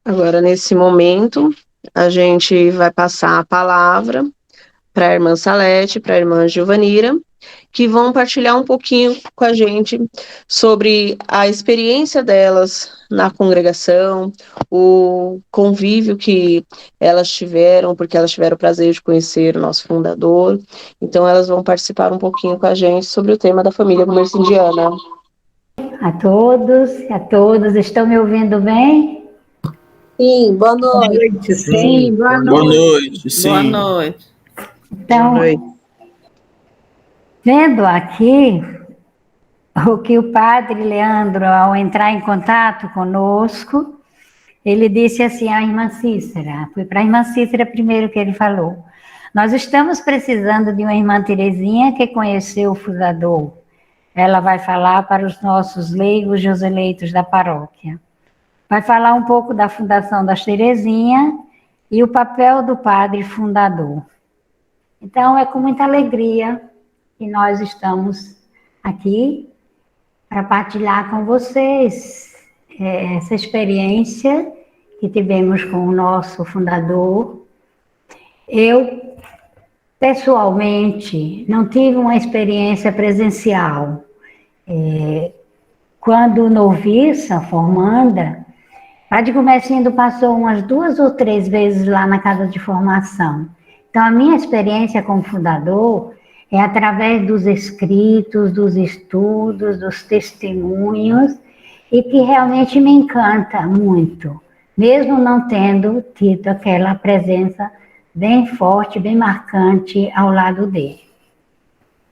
Agora, nesse momento, a gente vai passar a palavra para a irmã Salete, para a irmã Giovanira, que vão partilhar um pouquinho com a gente sobre a experiência delas na congregação, o convívio que elas tiveram, porque elas tiveram o prazer de conhecer o nosso fundador. Então, elas vão participar um pouquinho com a gente sobre o tema da família comerciandiana. A todos, estão me ouvindo bem? Sim, boa noite. Sim, boa Boa noite. noite, sim. Boa noite. Então, Boa noite. vendo aqui o que o padre Leandro, ao entrar em contato conosco, ele disse assim à irmã Cícera, foi para a irmã Cícera primeiro que ele falou: nós estamos precisando de uma irmã Terezinha que conheceu o fundador. Ela vai falar para os nossos leigos e os eleitos da paróquia. Vai falar um pouco da fundação das Terezinha e o papel do padre fundador. Então, é com muita alegria que nós estamos aqui para partilhar com vocês essa experiência que tivemos com o nosso fundador. Eu, pessoalmente, não tive uma experiência presencial. Quando noviça, formanda, Padre Gomercindo passou umas 2 ou 3 vezes lá na casa de formação. Então, a minha experiência como fundador é através dos escritos, dos estudos, dos testemunhos, e que realmente me encanta muito, mesmo não tendo tido aquela presença bem forte, bem marcante ao lado dele.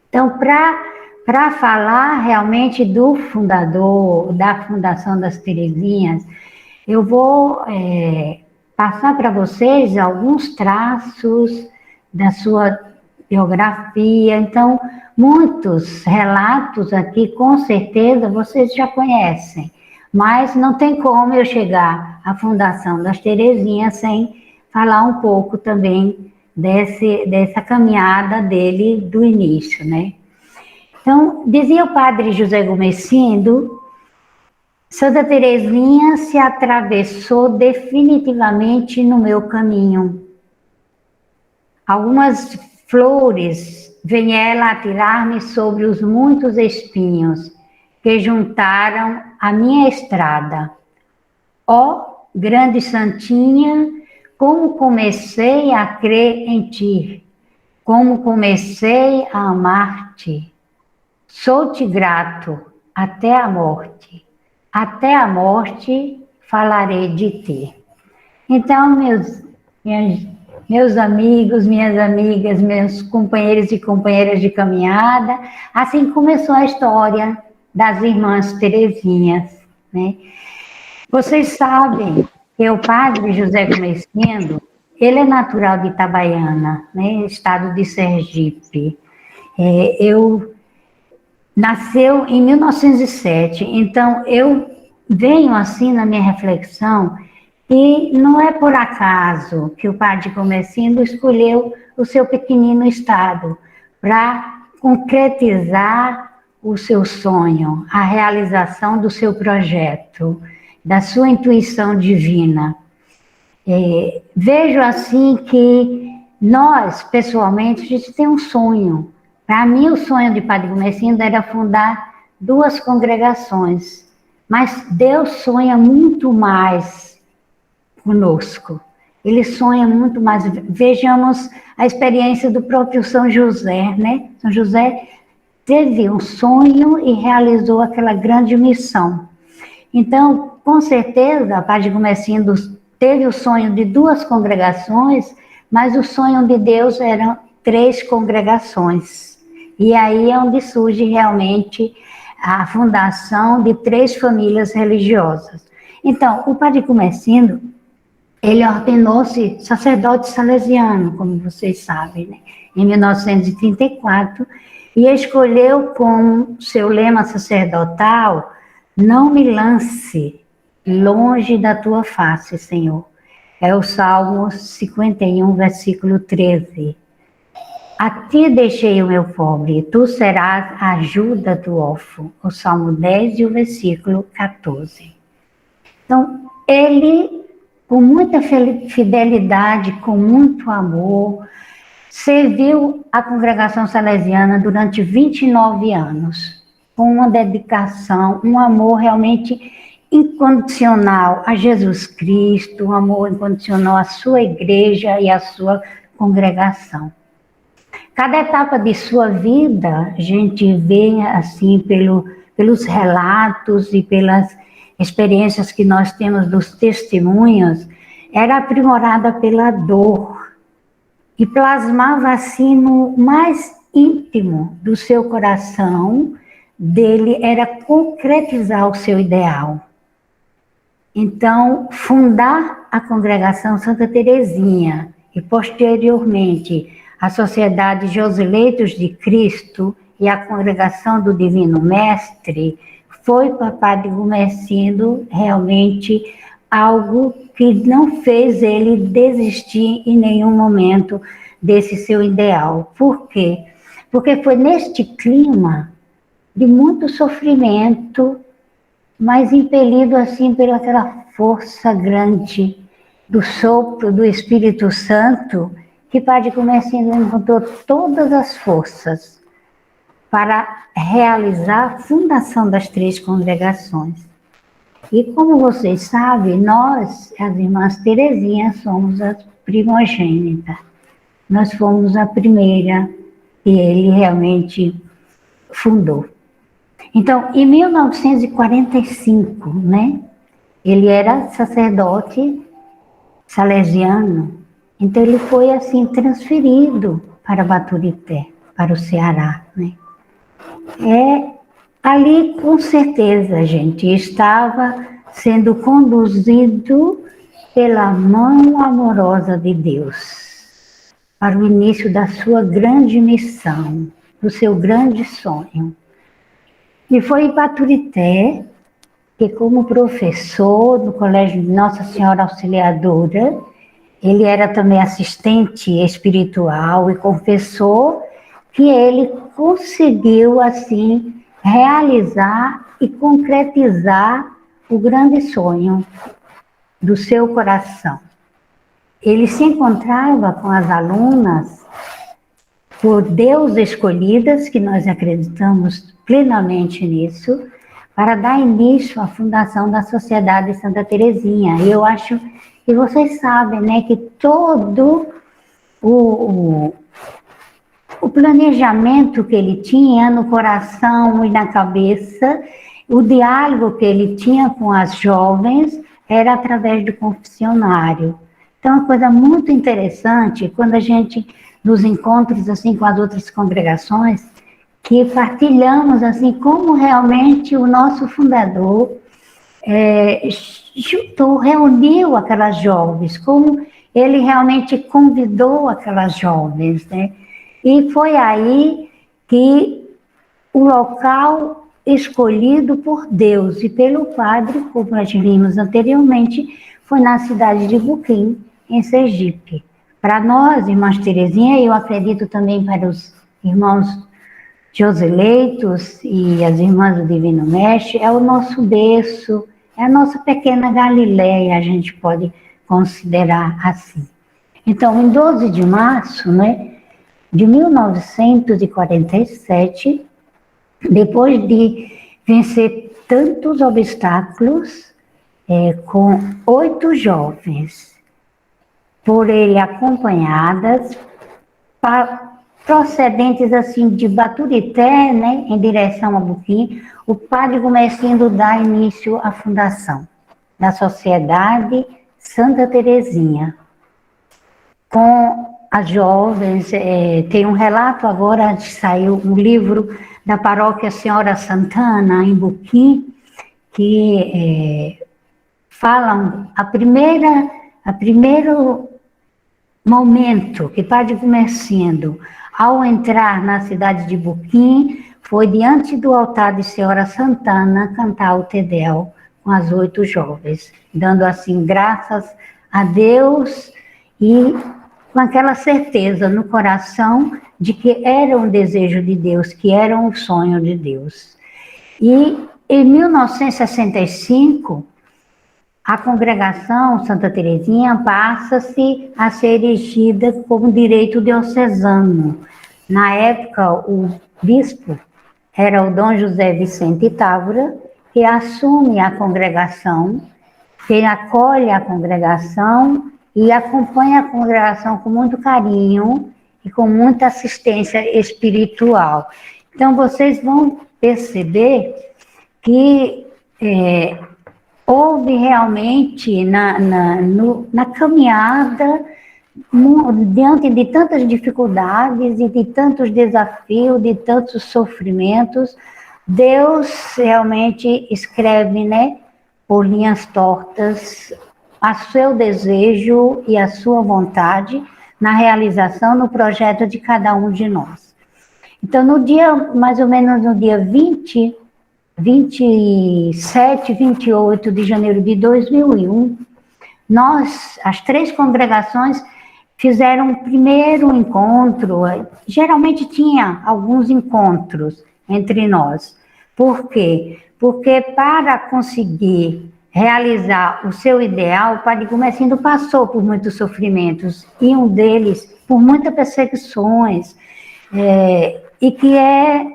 Então, para falar realmente do fundador, da Fundação das Terezinhas, eu vou passar para vocês alguns traços da sua biografia. Então, muitos relatos aqui, com certeza, vocês já conhecem, mas não tem como eu chegar à Fundação das Terezinhas sem falar um pouco também dessa caminhada dele do início, né? Então, dizia o padre José Gomesindo, Santa Terezinha se atravessou definitivamente no meu caminho. Algumas flores vem ela a tirar-me sobre os muitos espinhos que juntaram a minha estrada. Ó, grande santinha, como comecei a crer em ti, como comecei a amar-te. Sou-te grato até a morte. Até a morte falarei de ti. Então, meus amigos, minhas amigas, meus companheiros e companheiras de caminhada, assim começou a história das irmãs Terezinhas, né? Vocês sabem que o padre José Gomesindo, ele é natural de Itabaiana, né? Estado de Sergipe. Nasceu em 1907, então eu venho assim na minha reflexão que não é por acaso que o padre Gomesindo escolheu o seu pequenino estado para concretizar o seu sonho, a realização do seu projeto, da sua intuição divina. Vejo assim que nós, pessoalmente, a gente tem um sonho. Para mim, o sonho de Padre Gomesindo era fundar 2 congregações, mas Deus sonha muito mais conosco. Ele sonha muito mais. Vejamos a experiência do próprio São José, né? São José teve um sonho e realizou aquela grande missão. Então, com certeza, Padre Gomesindo teve o sonho de 2 congregações, mas o sonho de Deus eram 3 congregações. E aí é onde surge realmente a fundação de 3 famílias religiosas. Então, o Padre Gomesindo, ele ordenou-se sacerdote salesiano, como vocês sabem, né? Em 1934, e escolheu como seu lema sacerdotal: não me lance longe da tua face, Senhor. É o Salmo 51, versículo 13. A ti deixei o meu pobre, e tu serás a ajuda do órfão. O Salmo 10 e o versículo 14. Então, ele com muita fidelidade, com muito amor, serviu a congregação salesiana durante 29 anos, com uma dedicação, um amor realmente incondicional a Jesus Cristo, um amor incondicional à sua igreja e à sua congregação. Cada etapa de sua vida, a gente vê assim pelos relatos e pelas experiências que nós temos dos testemunhos, era aprimorada pela dor e plasmava assim no mais íntimo do seu coração, dele era concretizar o seu ideal. Então, fundar a congregação Santa Teresinha e posteriormente a Sociedade Joseleitos de Cristo e a Congregação do Divino Mestre foi para o Padre Gumercindo realmente algo que não fez ele desistir em nenhum momento desse seu ideal. Por quê? Porque foi neste clima de muito sofrimento, mas impelido assim pelaquela força grande do sopro do Espírito Santo, que Padre Gumercindo encontrou todas as forças para realizar a fundação das 3 congregações. E como vocês sabem, nós, as irmãs Teresinhas, somos as primogênitas. Nós fomos a primeira que ele realmente fundou. Então, em 1945, né, ele era sacerdote salesiano, então ele foi assim transferido para Baturité, para o Ceará, né. Ali, com certeza, gente, estava sendo conduzido pela mão amorosa de Deus para o início da sua grande missão, do seu grande sonho. E foi em Baturité que, como professor no Colégio de Nossa Senhora Auxiliadora, ele era também assistente espiritual e confessor, que ele conseguiu, assim, realizar e concretizar o grande sonho do seu coração. Ele se encontrava com as alunas por Deus escolhidas, que nós acreditamos plenamente nisso, para dar início à fundação da Sociedade Santa Teresinha. E eu acho que vocês sabem, né, que todo o planejamento que ele tinha no coração e na cabeça, o diálogo que ele tinha com as jovens, era através do confessionário. Então, é uma coisa muito interessante, quando a gente, nos encontros assim com as outras congregações, que partilhamos assim como realmente o nosso fundador reuniu aquelas jovens, como ele realmente convidou aquelas jovens, né? E foi aí que o local escolhido por Deus e pelo Padre, como nós vimos anteriormente, foi na cidade de Buquim, em Sergipe. Para nós, irmãs Teresinha, e eu acredito também para os irmãos Joseleitos e as irmãs do Divino Mestre, é o nosso berço, é a nossa pequena Galileia, a gente pode considerar assim. Então, em 12 de março, né, de 1947, depois de vencer tantos obstáculos, com 8 jovens, por ele acompanhadas, procedentes assim de Baturité, né, em direção a Buquim, o Padre Gumercindo dá início à fundação da Sociedade Santa Teresinha. Com as jovens, tem um relato agora, saiu um livro da Paróquia Senhora Santana, em Buquim, que falam primeiro momento que Padre Gumercindo, ao entrar na cidade de Buquim, foi diante do altar de Senhora Santana cantar o Te Deum com as 8 jovens, dando assim graças a Deus e com aquela certeza no coração de que era um desejo de Deus, que era um sonho de Deus. E em 1965, a congregação Santa Teresinha passa-se a ser erigida como direito diocesano. Na época, o bispo era o Dom José Vicente Távora, que assume a congregação, que acolhe a congregação e acompanha a congregação com muito carinho e com muita assistência espiritual. Então, vocês vão perceber que houve realmente na caminhada, diante de tantas dificuldades e de tantos desafios, de tantos sofrimentos, Deus realmente escreve, né, por linhas tortas, a seu desejo e a sua vontade na realização, no projeto de cada um de nós. Então, no dia, mais ou menos no dia 27, 28 de janeiro de 2001, nós, as 3 congregações, fizeram um primeiro encontro. Geralmente tinha alguns encontros entre nós. Por quê? Porque para conseguir realizar o seu ideal, o Padre Gumercindo passou por muitos sofrimentos, e um deles por muitas perseguições, e que é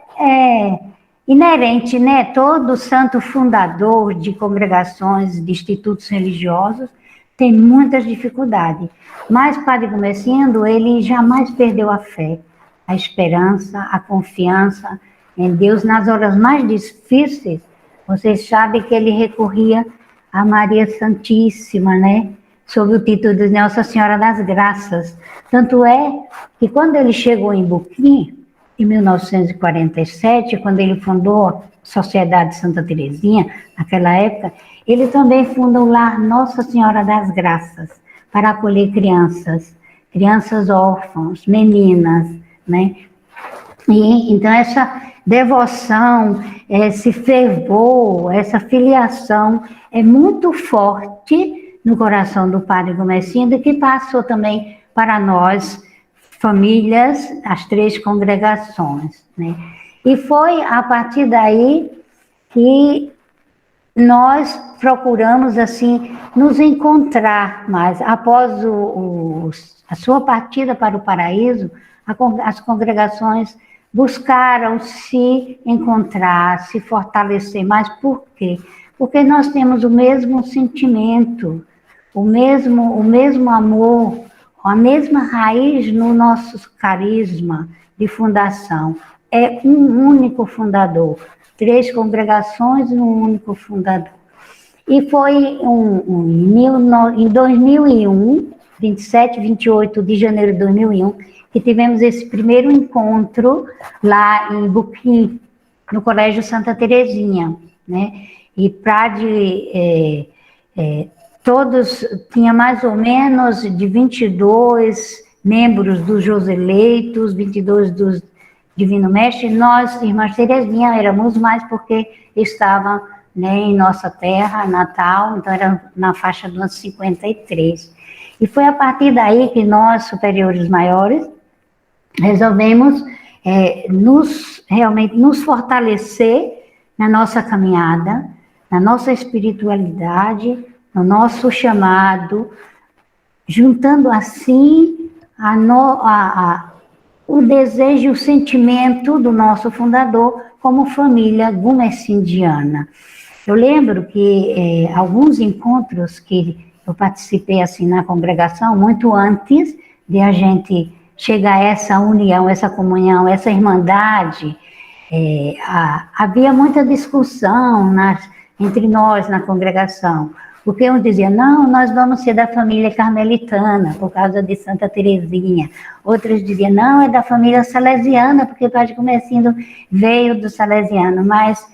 inerente, né? Todo santo fundador de congregações, de institutos religiosos, tem muitas dificuldades. Mas Padre Gumercindo, ele jamais perdeu a fé, a esperança, a confiança em Deus. Nas horas mais difíceis, vocês sabem que ele recorria a Maria Santíssima, né? Sob o título de Nossa Senhora das Graças. Tanto é que quando ele chegou em Buquim, em 1947, quando ele fundou a Sociedade Santa Teresinha, naquela época, ele também funda o Lar Nossa Senhora das Graças, para acolher crianças órfãos, meninas, né? E então essa devoção, esse fervor, essa filiação é muito forte no coração do Padre Gumercindo, que passou também para nós, famílias, as 3 congregações, né? E foi a partir daí que nós procuramos, assim, nos encontrar mais. Após a sua partida para o paraíso, as congregações buscaram se encontrar, se fortalecer mais. Por quê? Porque nós temos o mesmo sentimento, o mesmo amor, a mesma raiz no nosso carisma de fundação. É um único fundador, 3 congregações e um único fundador. E foi em 2001, 27, 28 de janeiro de 2001, que tivemos esse primeiro encontro lá em Buquim, no Colégio Santa Teresinha, né? E todos, tinha mais ou menos de 22 membros dos Joseleitos, 22 dos Divino Mestre. Nós, irmãs Teresinha, éramos mais porque estavam, né, em nossa terra natal, então era na faixa dos anos 53. E foi a partir daí que nós, superiores maiores, resolvemos realmente nos fortalecer na nossa caminhada, na nossa espiritualidade, no nosso chamado, juntando assim o desejo e o sentimento do nosso fundador como família gumercindiana. Eu lembro que alguns encontros que eu participei assim na congregação, muito antes de a gente chegar a essa união, essa comunhão, essa irmandade, havia muita discussão entre nós na congregação, porque um dizia, não, nós vamos ser da família carmelitana, por causa de Santa Teresinha. Outros diziam, não, é da família salesiana, porque o Padre Gumercindo veio do salesiano. Mas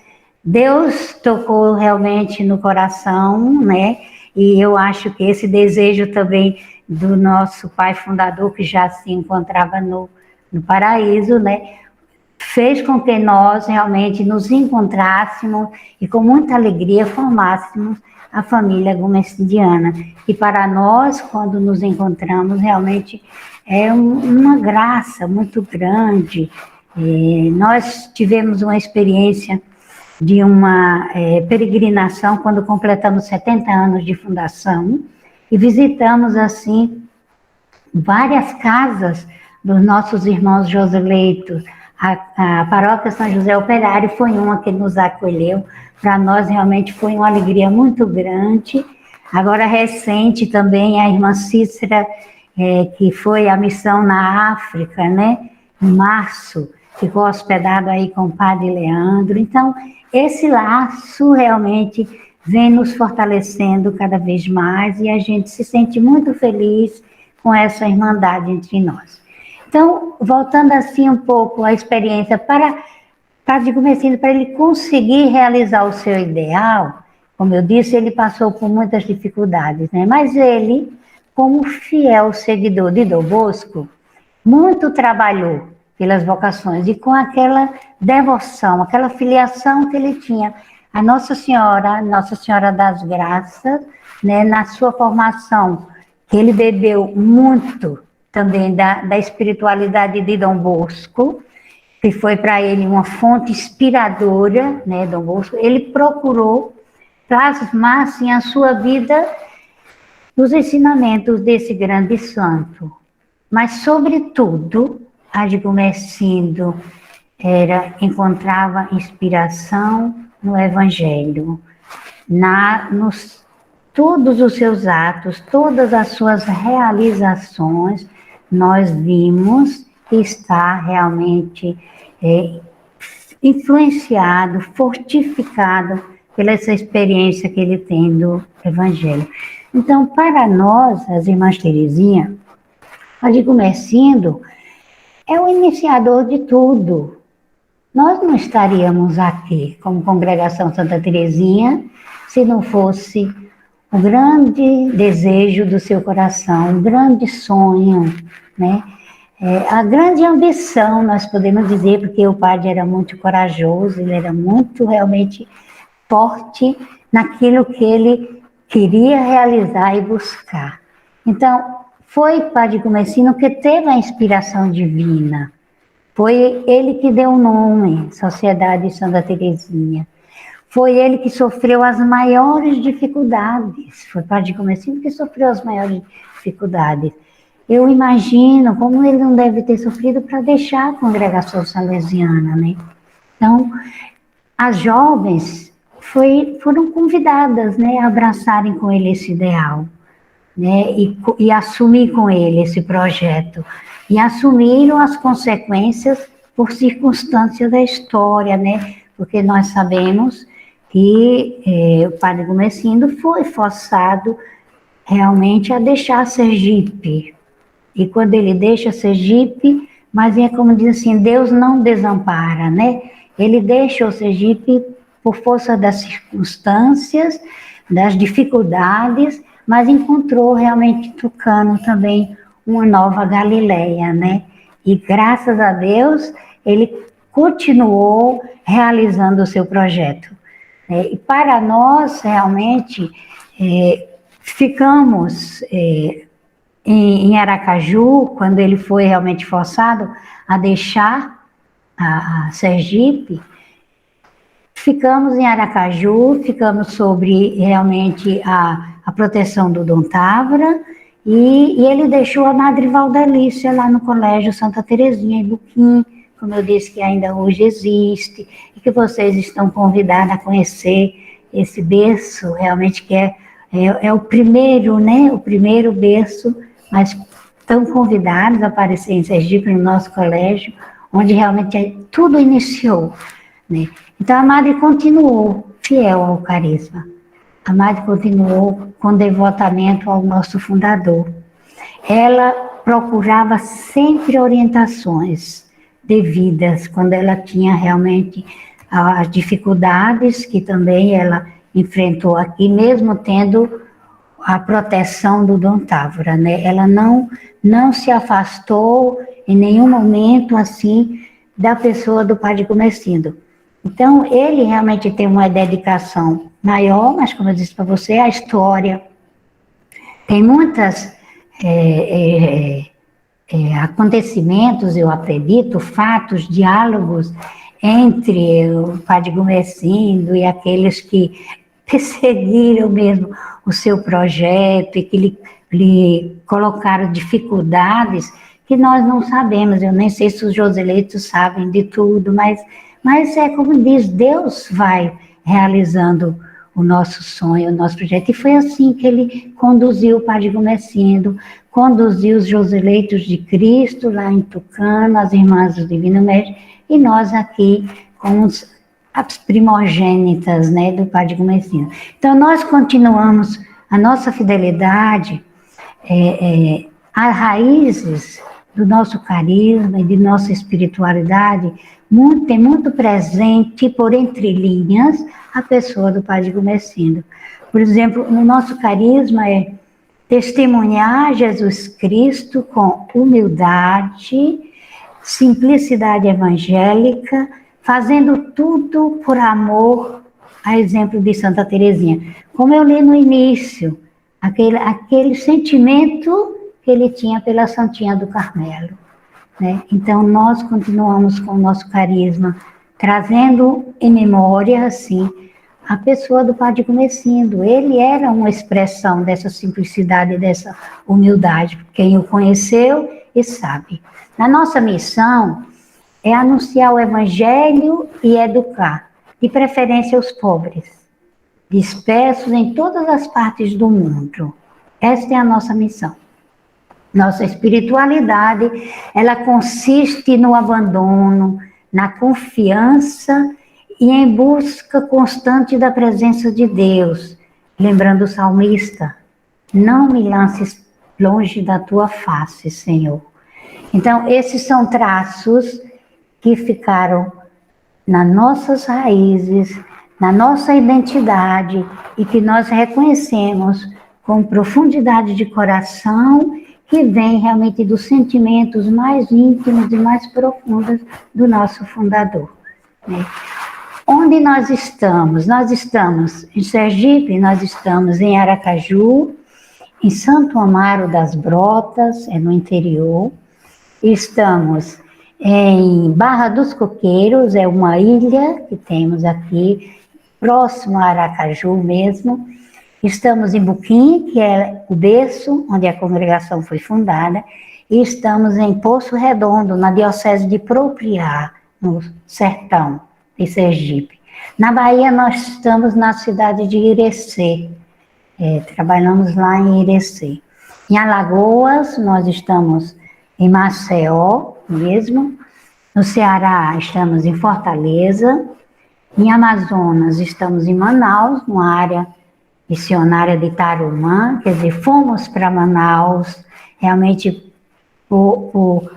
Deus tocou realmente no coração, né? E eu acho que esse desejo também do nosso pai fundador, que já se encontrava no paraíso, né? Fez com que nós realmente nos encontrássemos e com muita alegria formássemos a família gumercindiana. E para nós, quando nos encontramos, realmente é uma graça muito grande. Nós tivemos uma experiência de uma peregrinação quando completamos 70 anos de fundação e visitamos assim várias casas dos nossos irmãos Joseleitos. A paróquia São José Operário foi uma que nos acolheu. Para nós realmente foi uma alegria muito grande. Agora recente também a irmã Cícera, que foi a missão na África, né? Em março, ficou hospedado aí com o padre Leandro. Então, esse laço realmente vem nos fortalecendo cada vez mais e a gente se sente muito feliz com essa irmandade entre nós. Então, voltando assim um pouco à experiência para Padre Gomercindo, para ele conseguir realizar o seu ideal, como eu disse, ele passou por muitas dificuldades, né? Mas ele, como fiel seguidor de Dom Bosco, muito trabalhou pelas vocações e com aquela devoção, aquela filiação que ele tinha a Nossa Senhora das Graças, né? Na sua formação, que ele bebeu muito também da espiritualidade de Dom Bosco, que foi para ele uma fonte inspiradora, né, Dom Bosco. Ele procurou plasmar assim, a sua vida nos ensinamentos desse grande santo. Mas, sobretudo, Padre Gomercindo encontrava inspiração no Evangelho, todos os seus atos, todas as suas realizações, nós vimos que está realmente influenciado, fortificado pela essa experiência que ele tem do Evangelho. Então, para nós, as irmãs Terezinha, Padre Gomercindo é o iniciador de tudo. Nós não estaríamos aqui como Congregação Santa Terezinha se não fosse o grande desejo do seu coração, um grande sonho, né? A grande ambição, nós podemos dizer, porque o padre era muito corajoso, ele era muito realmente forte naquilo que ele queria realizar e buscar. Então, foi Padre Gomercindo que teve a inspiração divina. Foi ele que deu o nome, Sociedade Santa Terezinha. Foi ele que sofreu as maiores dificuldades. Foi Padre Gomercindo que sofreu as maiores dificuldades. Eu imagino como ele não deve ter sofrido para deixar a congregação salesiana, né? Então, as jovens foram convidadas, né, a abraçarem com ele esse ideal, né, e assumir com ele esse projeto. E assumiram as consequências por circunstâncias da história, né? Porque nós sabemos que o Padre Gomercindo foi forçado realmente a deixar Sergipe. E quando ele deixa Sergipe, mas é como diz assim, Deus não desampara, né? Ele deixa o Sergipe por força das circunstâncias, das dificuldades, mas encontrou realmente Tucano também uma nova Galileia, né? E graças a Deus, ele continuou realizando o seu projeto. E para nós, realmente, ficamos em Aracaju, quando ele foi realmente forçado a deixar a Sergipe, ficamos em Aracaju, ficamos sobre realmente a proteção do Dom Távora, e ele deixou a Madre Valdalícia lá no Colégio Santa Terezinha, em Buquim, como eu disse, que ainda hoje existe, e que vocês estão convidados a conhecer esse berço, realmente que é o primeiro, né, o primeiro berço, mas estão convidados a aparecer em Sergipe, no nosso colégio, onde realmente tudo iniciou, né. Então a Madre continuou fiel ao carisma, a Madre continuou com devotamento ao nosso fundador. Ela procurava sempre orientações devidas, quando ela tinha realmente as dificuldades que também ela enfrentou aqui, mesmo tendo a proteção do Dom Távora, né? Ela não se afastou em nenhum momento, assim, da pessoa do Padre Gomercindo. Então, ele realmente tem uma dedicação maior, mas como eu disse para você, a história tem muitas acontecimentos, eu acredito, fatos, diálogos entre o padre Gumercindo e aqueles que perseguiram mesmo o seu projeto e que lhe colocaram dificuldades que nós não sabemos. Eu nem sei se os Joseleitos sabem de tudo, mas é como diz, Deus vai realizando o nosso sonho, o nosso projeto. E foi assim que ele conduziu o padre Gumercindo, conduziu os Joseleitos de Cristo lá em Tucano, as irmãs do Divino Mestre, e nós aqui com as primogênitas, né, do padre Gumercindo. Então nós continuamos a nossa fidelidade às raízes do nosso carisma e de nossa espiritualidade, tem muito presente, por entre linhas, a pessoa do padre Gumercindo. Por exemplo, no nosso carisma é testemunhar Jesus Cristo com humildade, simplicidade evangélica, fazendo tudo por amor, a exemplo de Santa Teresinha. Como eu li no início, aquele sentimento que ele tinha pela Santinha do Carmelo, né? Então, nós continuamos com o nosso carisma, trazendo em memória, assim, a pessoa do padre Gumercindo. Ele era uma expressão dessa simplicidade, dessa humildade. Quem o conheceu e sabe. Na nossa missão é anunciar o evangelho e educar, de preferência os pobres, dispersos em todas as partes do mundo. Esta é a nossa missão. Nossa espiritualidade, ela consiste no abandono, na confiança e em busca constante da presença de Deus. Lembrando o salmista, não me lances longe da tua face, Senhor. Então, esses são traços que ficaram nas nossas raízes, na nossa identidade e que nós reconhecemos com profundidade de coração, que vem realmente dos sentimentos mais íntimos e mais profundos do nosso fundador, né? Onde nós estamos? Nós estamos em Sergipe, nós estamos em Aracaju, em Santo Amaro das Brotas, no interior. Estamos em Barra dos Coqueiros, é uma ilha que temos aqui, próximo a Aracaju mesmo. Estamos em Buquim, que é o berço onde a congregação foi fundada, e estamos em Poço Redondo, na diocese de Propriá, no sertão de Sergipe. Na Bahia, nós estamos na cidade de Irecê, trabalhamos lá em Irecê. Em Alagoas, nós estamos em Maceió mesmo. No Ceará, estamos em Fortaleza. Em Amazonas, estamos em Manaus, numa área missionária de Tarumã, quer dizer, fomos para Manaus, realmente por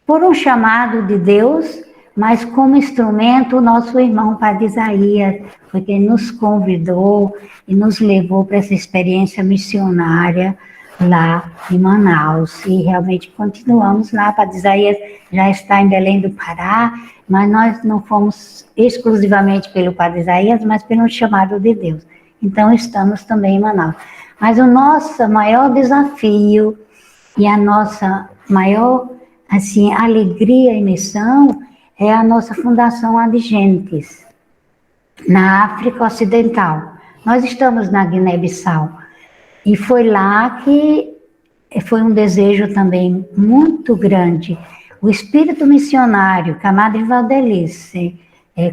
um chamado de Deus, mas como instrumento, o nosso irmão Padre Isaías foi quem nos convidou e nos levou para essa experiência missionária lá em Manaus, e realmente continuamos lá. Padre Isaías já está em Belém do Pará, mas nós não fomos exclusivamente pelo Padre Isaías, mas pelo chamado de Deus. Então, estamos também em Manaus. Mas o nosso maior desafio e a nossa maior, assim, alegria e missão é a nossa Fundação Adigentes, na África Ocidental. Nós estamos na Guiné-Bissau. E foi lá que foi um desejo também muito grande. O espírito missionário que a Madre Valdelice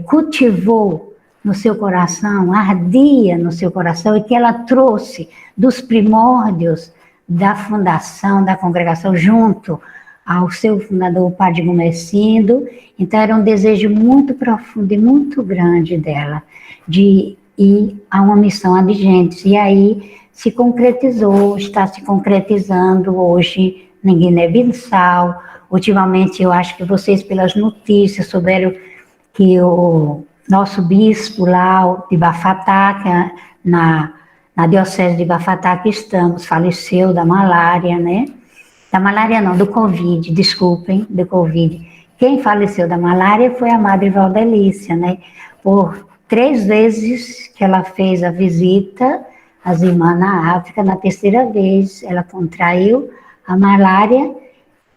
cultivou no seu coração, ardia no seu coração, e que ela trouxe dos primórdios da fundação, da congregação, junto ao seu fundador, o Padre Gumercindo. Então era um desejo muito profundo e muito grande dela, de ir a uma missão Adigentes. E aí se concretizou, está se concretizando hoje em Guiné-Bissau. Ultimamente, eu acho que vocês, pelas notícias, souberam que o nosso bispo lá de Bafatá, que é na diocese de Bafatá que estamos, faleceu da malária, né? Da malária não, do Covid, desculpem, do Covid. Quem faleceu da malária foi a Madre Valdelícia, né? Por 3 vezes que ela fez a visita às irmãs na África, na 3ª vez ela contraiu a malária,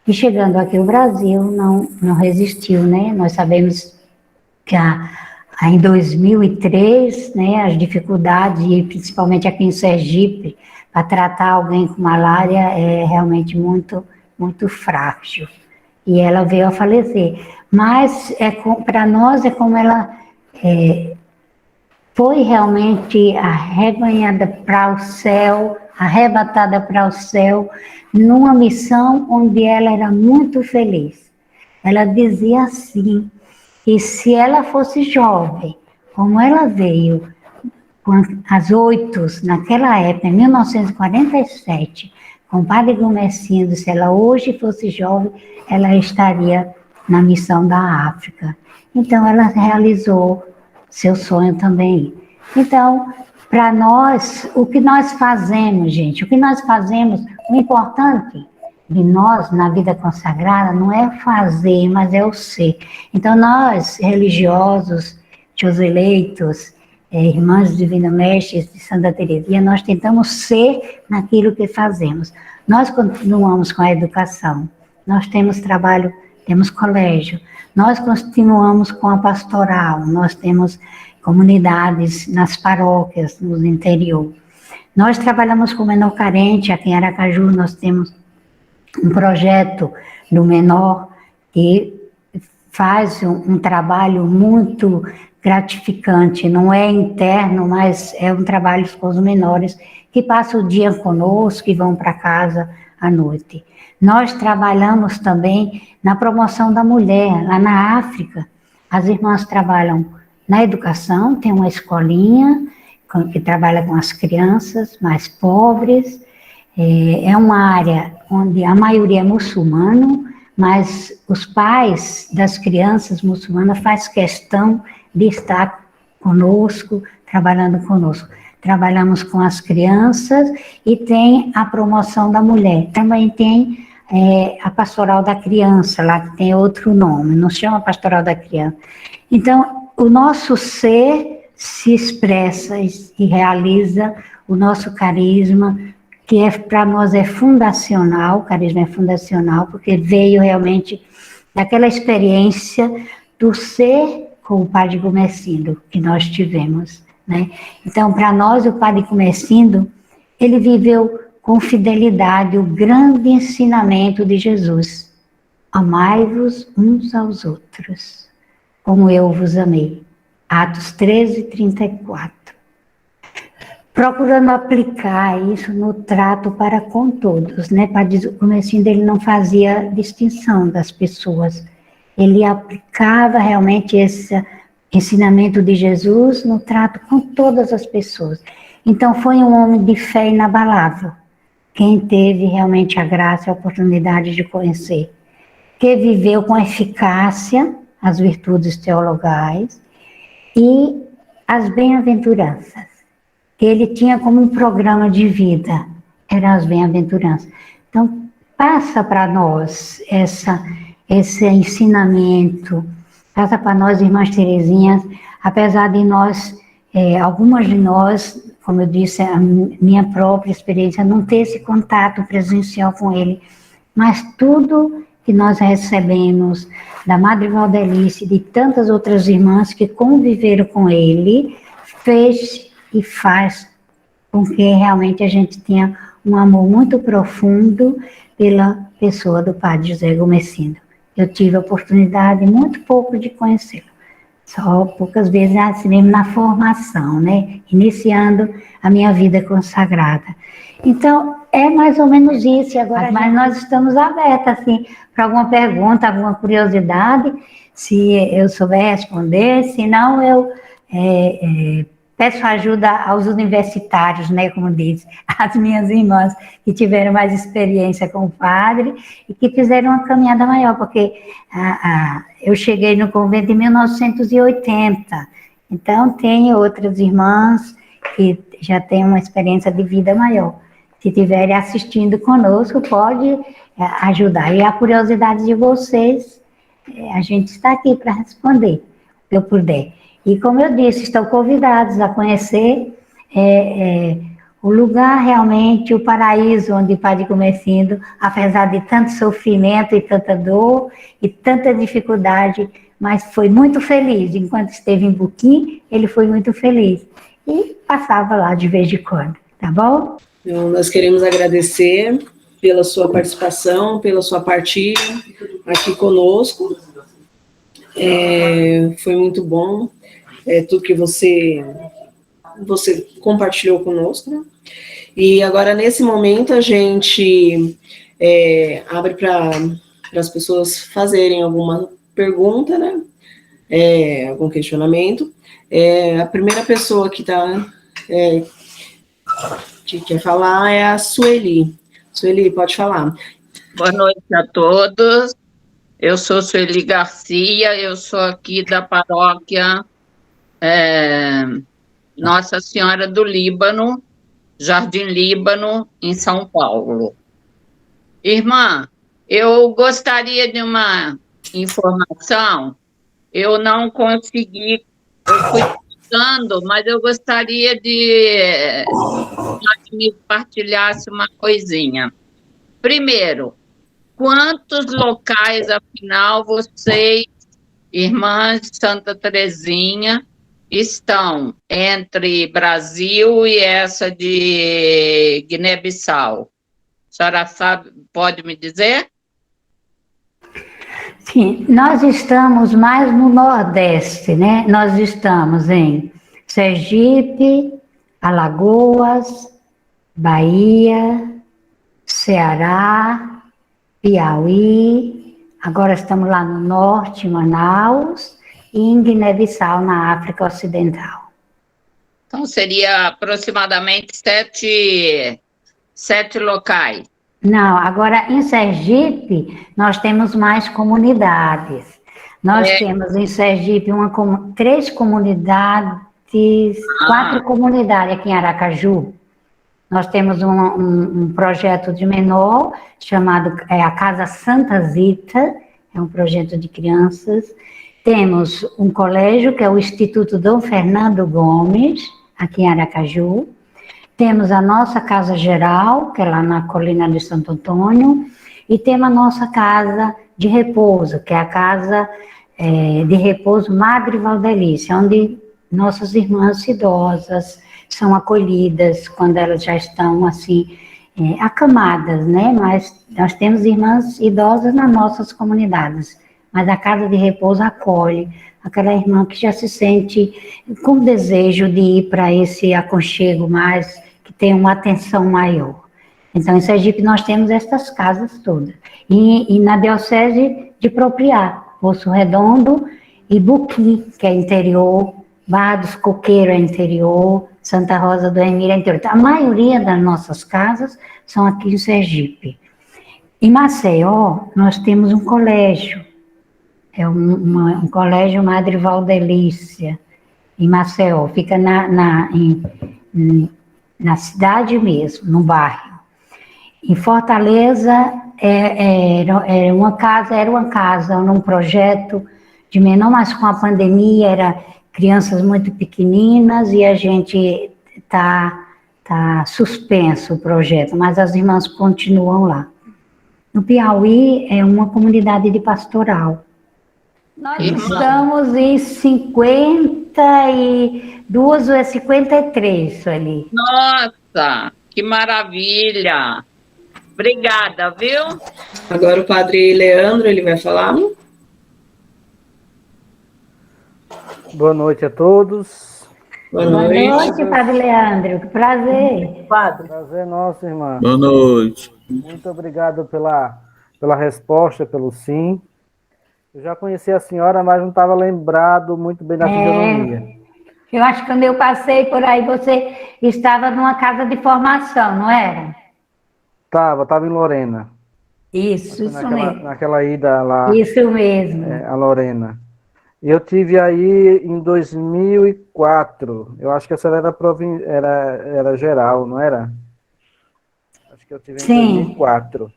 e chegando aqui ao Brasil não resistiu, né? Nós sabemos que em 2003, né, as dificuldades, e principalmente aqui em Sergipe, para tratar alguém com malária é realmente muito, muito frágil. E ela veio a falecer. Mas para nós é como ela foi realmente arrebanhada para o céu, arrebatada para o céu, numa missão onde ela era muito feliz. Ela dizia assim, que se ela fosse jovem, como ela veio, com as 8, naquela época, em 1947, com o padre Gomercindo, se ela hoje fosse jovem, ela estaria na missão da África. Então, ela realizou seu sonho também. Então, para nós, o que nós fazemos, gente, o que nós fazemos, o importante de nós na vida consagrada não é fazer, mas é o ser. Então, nós, religiosos, os eleitos, irmãs Divina Mestre de Santa Teresinha, nós tentamos ser naquilo que fazemos. Nós continuamos com a educação, nós temos trabalho, temos colégio, nós continuamos com a pastoral, nós temos comunidades nas paróquias, no interior. Nós trabalhamos com o menor carente, aqui em Aracaju nós temos um projeto do menor que faz um trabalho muito gratificante, não é interno, mas é um trabalho com os menores que passam o dia conosco e vão para casa à noite. Nós trabalhamos também na promoção da mulher, lá na África. As irmãs trabalham na educação, tem uma escolinha que trabalha com as crianças mais pobres, é uma área onde a maioria é muçulmano, mas os pais das crianças muçulmanas faz questão de estar conosco, trabalhando conosco. Trabalhamos com as crianças e tem a promoção da mulher. Também tem a pastoral da criança, lá que tem outro nome, não se chama pastoral da criança. Então, o nosso ser se expressa e realiza o nosso carisma, que para nós é fundacional, o carisma é fundacional, porque veio realmente daquela experiência do ser com o Padre Gomercindo que nós tivemos, né? Então, para nós, o Padre Gomercindo, ele viveu com fidelidade o grande ensinamento de Jesus. Amai-vos uns aos outros, como eu vos amei. Atos 13, 34. Procurando aplicar isso no trato para com todos, né? O Gomercindo, ele não fazia distinção das pessoas. Ele aplicava realmente esse ensinamento de Jesus no trato com todas as pessoas. Então, foi um homem de fé inabalável. Quem teve realmente a graça e a oportunidade de conhecer. Que viveu com eficácia as virtudes teologais e as bem-aventuranças. Ele tinha como um programa de vida, eram as bem-aventuranças. Então, passa para nós esse ensinamento, passa para nós, irmãs Teresinhas, apesar de nós, algumas de nós, como eu disse, a minha própria experiência, não ter esse contato presencial com ele, mas tudo que nós recebemos da Madre Valdelice, de tantas outras irmãs que conviveram com ele, fez e faz com que realmente a gente tenha um amor muito profundo pela pessoa do Padre José Gomercindo. Eu tive a oportunidade muito pouco de conhecê-lo, só poucas vezes assim mesmo na formação, né? Iniciando a minha vida consagrada. Então, é mais ou menos isso, agora, mas nós estamos abertas assim, para alguma pergunta, alguma curiosidade, se eu souber responder, se não eu peço ajuda aos universitários, né, como diz, as minhas irmãs que tiveram mais experiência com o padre e que fizeram uma caminhada maior, porque eu cheguei no convento em 1980, então tem outras irmãs que já têm uma experiência de vida maior. Se estiverem assistindo conosco, pode ajudar. E a curiosidade de vocês, a gente está aqui para responder, o que eu puder. E como eu disse, estão convidados a conhecer o lugar realmente, o paraíso onde o Padre Gomercindo, apesar de tanto sofrimento e tanta dor e tanta dificuldade, mas foi muito feliz. Enquanto esteve em Buquim, ele foi muito feliz. E passava lá de vez em quando, tá bom? Então, nós queremos agradecer pela sua participação, pela sua partilha aqui conosco. Foi muito bom tudo que você compartilhou conosco, né? E agora, nesse momento, a gente abre para as pessoas fazerem alguma pergunta, né? Algum questionamento. A primeira pessoa que quer falar é a Sueli. Sueli, pode falar. Boa noite a todos. Eu sou Sueli Garcia, eu sou aqui da paróquia Nossa Senhora do Líbano, Jardim Líbano, em São Paulo. Irmã, eu gostaria de uma informação. Eu não consegui, eu fui pensando, mas eu gostaria de que me partilhasse uma coisinha. Primeiro, quantos locais, afinal, vocês, irmãs de Santa Teresinha, estão entre Brasil e essa de Guiné-Bissau? A senhora sabe, pode me dizer? Sim, nós estamos mais no Nordeste, né? Nós estamos em Sergipe, Alagoas, Bahia, Ceará, Piauí, agora estamos lá no Norte, em Manaus, e em Guiné-Bissau, na África Ocidental. Então, seria aproximadamente sete locais. Não, agora em Sergipe nós temos mais comunidades. Nós temos em Sergipe 3 comunidades, 4 comunidades aqui em Aracaju. Nós temos um projeto de menor chamado a Casa Santa Zita, é um projeto de crianças. Temos um colégio que é o Instituto Dom Fernando Gomes, aqui em Aracaju. Temos a nossa Casa Geral, que é lá na Colina de Santo Antônio, e temos a nossa Casa de Repouso, que é a Casa de Repouso Madre Valdelice, onde nossas irmãs idosas são acolhidas quando elas já estão, assim, acamadas, né? Mas nós temos irmãs idosas nas nossas comunidades, mas a Casa de Repouso acolhe aquela irmã que já se sente com desejo de ir para esse aconchego mais, que tem uma atenção maior. Então, em Sergipe, nós temos essas casas todas. E na Diocese de Propriá, Poço Redondo e Buquim, que é interior, Barra dos Coqueiros é interior, Santa Rosa do Emília é interior. Então, a maioria das nossas casas são aqui em Sergipe. Em Maceió, nós temos um colégio, é um colégio Madre Valdelícia, em Maceió, fica na cidade mesmo, no bairro. Em Fortaleza, era uma casa, num projeto de menor, mas com a pandemia, era crianças muito pequeninas, e a gente tá suspenso o projeto, mas as irmãs continuam lá. No Piauí, é uma comunidade de pastoral. Nós estamos em 52 ou 53 ali. Nossa, que maravilha! Obrigada, viu? Agora o padre Leandro, ele vai falar. Boa noite a todos. Boa noite. Boa noite, padre Leandro, que prazer. Padre. Prazer nosso, irmã. Boa noite. Muito obrigado pela resposta, pelo sim. Eu já conheci a senhora, mas não estava lembrado muito bem da fisionomia. Eu acho que quando eu passei por aí, você estava numa casa de formação, não era? Estava em Lorena. Isso mesmo. Naquela ida lá. Isso mesmo. A Lorena. Eu tive aí em 2004. Eu acho que essa era geral, não era? Acho que eu tive em 2004.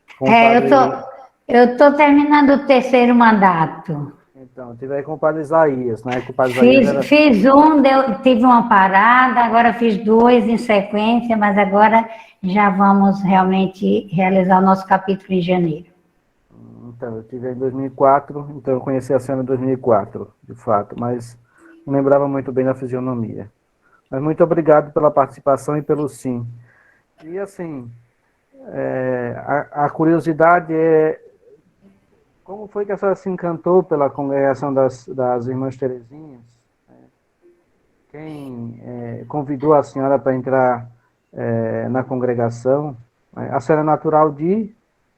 Eu estou terminando o 3º mandato. Então, eu tive aí com o padre Isaías, né? Fiz tive uma parada, agora fiz 2 em sequência, mas agora já vamos realmente realizar o nosso capítulo em janeiro. Então, eu tive em 2004, então eu conheci a senhora em 2004, de fato, mas não lembrava muito bem da fisionomia. Mas muito obrigado pela participação e pelo sim. E assim, a curiosidade é como foi que a senhora se encantou pela congregação das Irmãs Terezinhas? Quem convidou a senhora para entrar na congregação? A senhora é natural de...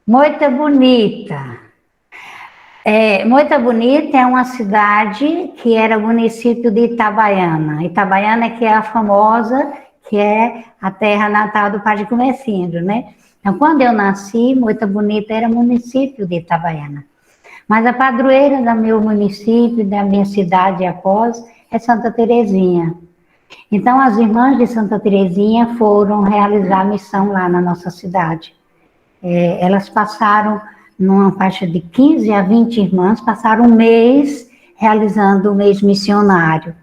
Moita Bonita. Moita Bonita é uma cidade que era município de Itabaiana. Itabaiana que é a famosa, que é a terra natal do Padre Comecindo, né? Então, quando eu nasci, Moita Bonita era município de Itabaiana. Mas a padroeira do meu município, da minha cidade após, é Santa Terezinha. Então, as irmãs de Santa Terezinha foram realizar a missão lá na nossa cidade. Elas passaram, numa faixa de 15 a 20 irmãs, passaram um mês realizando o mês missionário.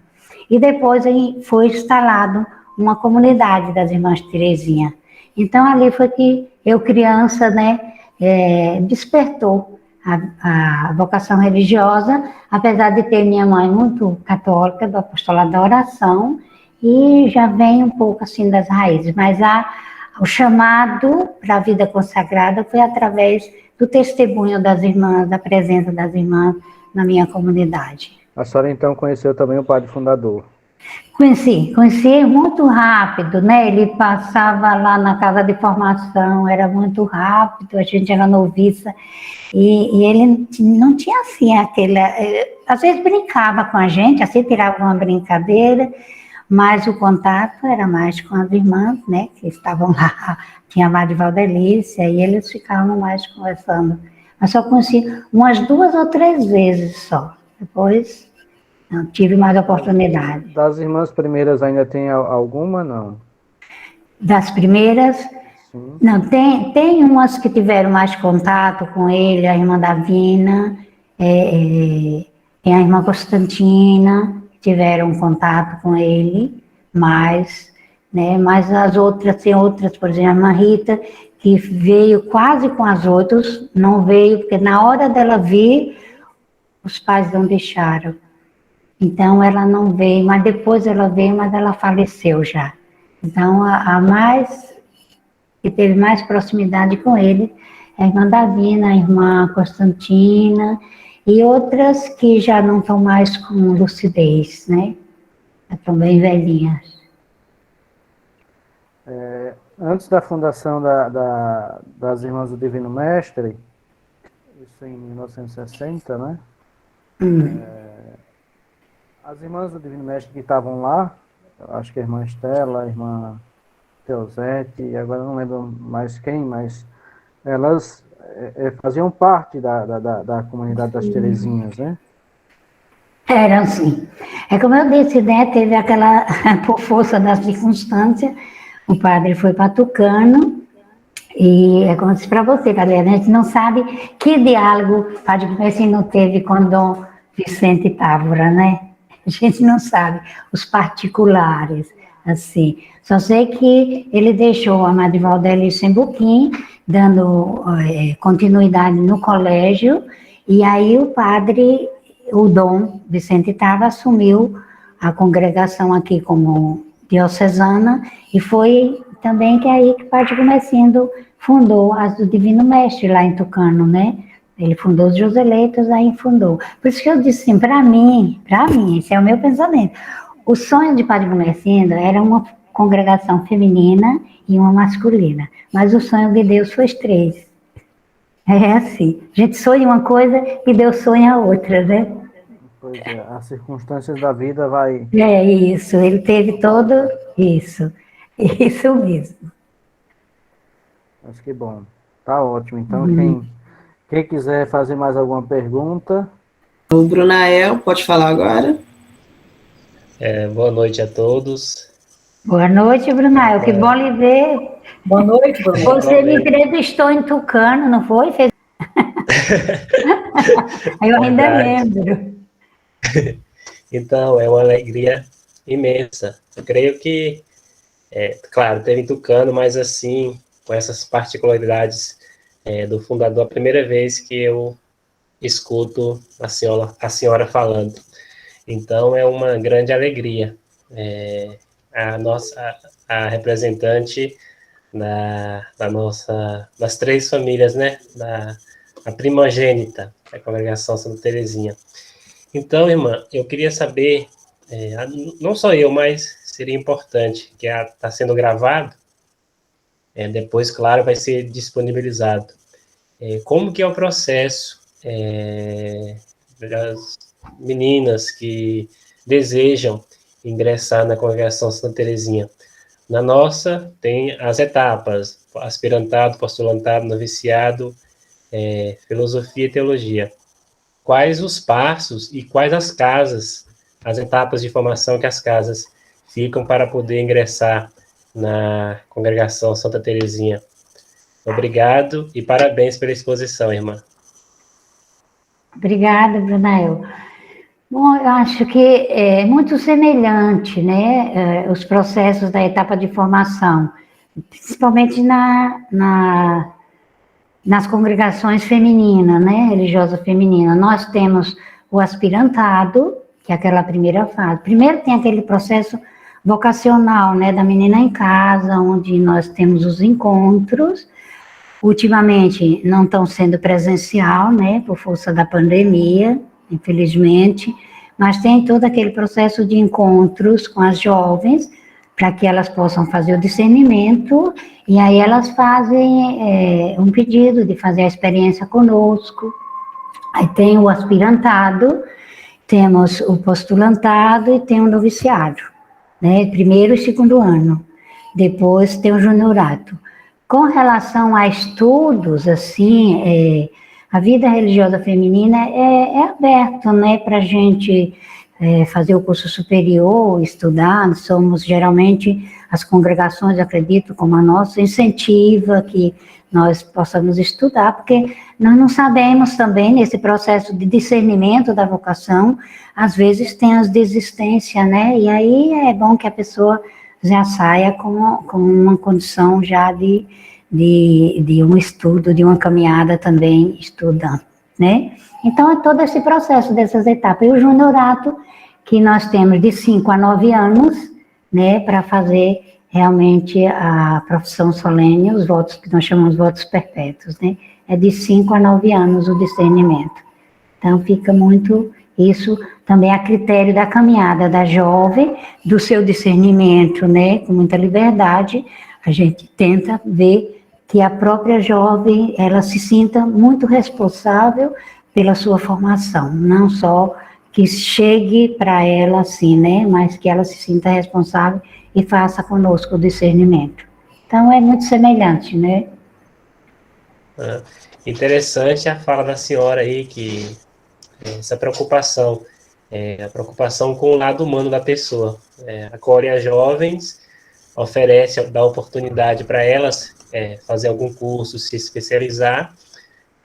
E depois aí foi instalado uma comunidade das Irmãs Terezinha. Então, ali foi que eu, criança, né, despertou a vocação religiosa, apesar de ter minha mãe muito católica, do apostolado da oração, e já vem um pouco assim das raízes, mas o chamado para a vida consagrada foi através do testemunho das irmãs, da presença das irmãs na minha comunidade. A senhora então conheceu também o padre fundador? Conheci muito rápido, né? Ele passava lá na casa de formação, era muito rápido, a gente era noviça, e ele não tinha assim aquele... Às vezes brincava com a gente, assim, tirava uma brincadeira, mas o contato era mais com as irmãs, né, que estavam lá, tinha a Madre Valdelícia, e eles ficavam mais conversando. Mas só conheci umas 2 ou 3 vezes só, depois não tive mais oportunidade. Das irmãs primeiras ainda tem alguma, não? Das primeiras, sim. Não, tem umas que tiveram mais contato com ele, a irmã Davina, tem a irmã Constantina, tiveram contato com ele, mas as outras, tem outras, por exemplo, a irmã Rita, que veio quase com as outras, não veio, porque na hora dela vir, os pais não deixaram. Então, ela não veio, mas depois ela veio, mas ela faleceu já. Então, a mais, que teve mais proximidade com ele, é a irmã Davina, a irmã Constantina, e outras que já não estão mais com lucidez, né? Estão bem velhinhas. Antes da fundação das Irmãs do Divino Mestre, isso em 1960, né? As Irmãs do Divino Mestre que estavam lá, acho que a irmã Estela, a irmã Teosete, agora não lembro mais quem, mas elas faziam parte da comunidade das Terezinhas, né? Eram, sim. É como eu disse, né? Teve aquela, por força das circunstâncias, o padre foi para Tucano, e é como eu disse para você, galera, a gente não sabe que diálogo o padre Comecindo teve com Dom Vicente Távora, né? A gente não sabe os particulares, assim. Só sei que ele deixou a Madre Valdelícia em Buquim, dando continuidade no colégio, e aí o padre, o Dom Vicente Távora, assumiu a congregação aqui como diocesana, e foi também que é aí que o padre Comecindo fundou as do Divino Mestre, lá em Tucano, né? Ele fundou os Joseleitos, aí fundou. Por isso que eu disse assim, para mim, esse é o meu pensamento. O sonho de Padre Comecindo era uma congregação feminina e uma masculina. Mas o sonho de Deus foi os 3. É assim, a gente sonha uma coisa e Deus sonha outra, né? Pois é, as circunstâncias da vida vai... É isso, ele teve todo isso. Isso mesmo. Acho que bom. Tá ótimo. Então, quem quiser fazer mais alguma pergunta... O Brunael, pode falar agora? Boa noite a todos. Boa noite, Brunael. Que bom lhe ver. Boa noite, Brunael. Você me entrevistou em Tucano, não foi? Eu ainda lembro. Então, é uma alegria imensa. Eu creio que, claro, teve em Tucano, mas assim, com essas particularidades do fundador, a primeira vez que eu escuto a senhora falando. Então, é uma grande alegria. A representante das três famílias, né? A primogênita da Congregação Santa Teresinha. Então, irmã, eu queria saber, não só eu, mas seria importante, que está sendo gravado, depois, claro, vai ser disponibilizado. Como que é o processo das meninas que desejam ingressar na Congregação Santa Teresinha? Na nossa, tem as etapas: aspirantado, postulantado, noviciado, filosofia e teologia. Quais os passos e quais as etapas de formação que as casas ficam para poder ingressar na Congregação Santa Teresinha? Obrigado e parabéns pela exposição, irmã. Obrigada, Brunael. Bom, eu acho que é muito semelhante, né, os processos da etapa de formação, principalmente nas congregações femininas, né, religiosa feminina. Nós temos o aspirantado, que é aquela primeira fase. Primeiro tem aquele processo vocacional, né, da menina em casa, onde nós temos os encontros. Ultimamente não estão sendo presencial, né, por força da pandemia, infelizmente, mas tem todo aquele processo de encontros com as jovens, para que elas possam fazer o discernimento, e aí elas fazem um pedido de fazer a experiência conosco. Aí tem o aspirantado, temos o postulantado e tem o noviciado, né, primeiro e segundo ano. Depois tem o juniorato. Com relação a estudos, assim, a vida religiosa feminina é aberta, né, para a gente fazer o curso superior, estudar. Somos, geralmente, as congregações, acredito, como a nossa, incentiva que nós possamos estudar, porque nós não sabemos também, nesse processo de discernimento da vocação, às vezes tem as desistências, né, e aí é bom que a pessoa já saia com uma condição já de um estudo, de uma caminhada também estudando, né? Então, é todo esse processo dessas etapas. E o juniorato, que nós temos de 5 a 9 anos, né, para fazer realmente a profissão solene, os votos que nós chamamos de votos perpétuos, né? É de 5 a 9 anos o discernimento. Então, fica muito isso também a critério da caminhada da jovem, do seu discernimento, né, com muita liberdade. A gente tenta ver que a própria jovem, ela se sinta muito responsável pela sua formação, não só que chegue para ela assim, né, mas que ela se sinta responsável e faça conosco o discernimento. Então, é muito semelhante, né? Interessante a fala da senhora aí, que essa preocupação, a preocupação com o lado humano da pessoa. Acolhe as jovens, oferece, dá oportunidade para elas fazer algum curso, se especializar,